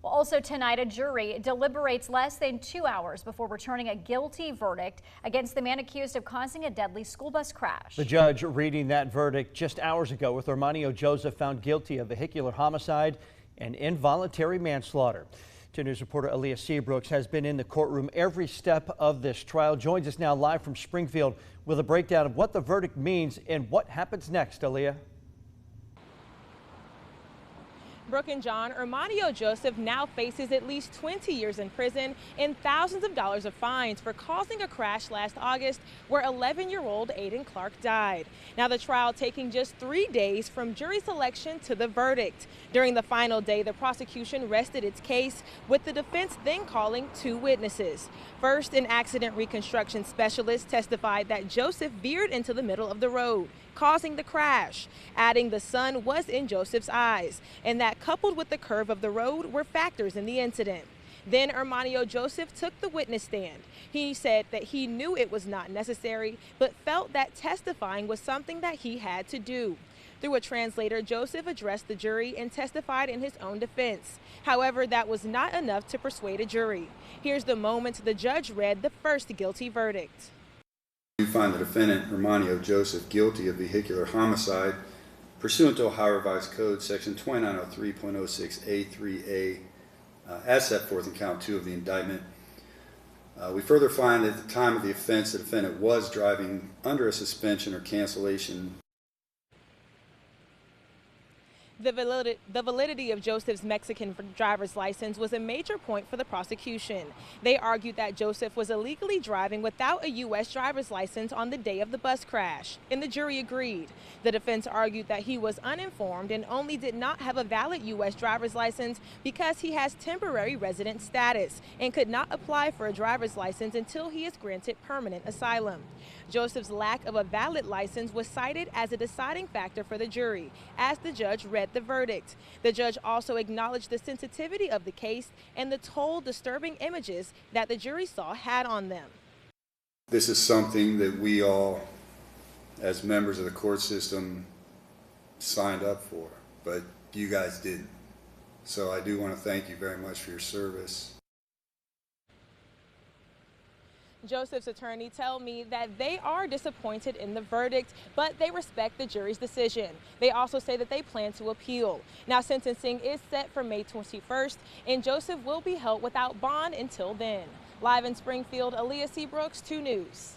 Well, also tonight, a jury deliberates less than 2 hours before returning a guilty verdict against the man accused of causing a deadly school bus crash. The judge reading that verdict just hours ago, with Armanio Joseph found guilty of vehicular homicide and involuntary manslaughter. 2 News reporter Aaliyah Seabrooks has been in the courtroom every step of this trial. Joins us now live from Springfield with a breakdown of what the verdict means and what happens next. Aaliyah. Brooke and John, Armanio Joseph now faces at least 20 years in prison and thousands of dollars of fines for causing a crash last August where 11-year-old Aiden Clark died. Now the trial taking just 3 days from jury selection to the verdict. During the final day, the prosecution rested its case, with the defense then calling 2 witnesses. First, an accident reconstruction specialist testified that Joseph veered into the middle of the road, causing the crash, adding the sun was in Joseph's eyes, and that coupled with the curve of the road were factors in the incident. Then Armanio Joseph took the witness stand. He said that he knew it was not necessary, but felt that testifying was something that he had to do. Through a translator, Joseph addressed the jury and testified in his own defense. However, that was not enough to persuade a jury. Here's the moment the judge read the first guilty verdict. You find the defendant, Armanio Joseph, guilty of vehicular homicide pursuant to Ohio Revised Code Section 2903.06A3A, as set forth in count 2 of the indictment. We further find that at the time of the offense, the defendant was driving under a suspension or cancellation. The validity of Joseph's Mexican driver's license was a major point for the prosecution. They argued that Joseph was illegally driving without a U.S. driver's license on the day of the bus crash, and the jury agreed. The defense argued that he was uninformed and only did not have a valid U.S. driver's license because he has temporary resident status and could not apply for a driver's license until he is granted permanent asylum. Joseph's lack of a valid license was cited as a deciding factor for the jury as the judge read the verdict. The judge also acknowledged the sensitivity of the case and the toll disturbing images that the jury saw had on them. This is something that we all, as members of the court system, signed up for, but you guys didn't. So I do want to thank you very much for your service. Joseph's attorney tell me that they are disappointed in the verdict, but they respect the jury's decision. They also say that they plan to appeal. Now, sentencing is set for May 21st, and Joseph will be held without bond until then. Live in Springfield, Aaliyah Seabrooks, 2 News.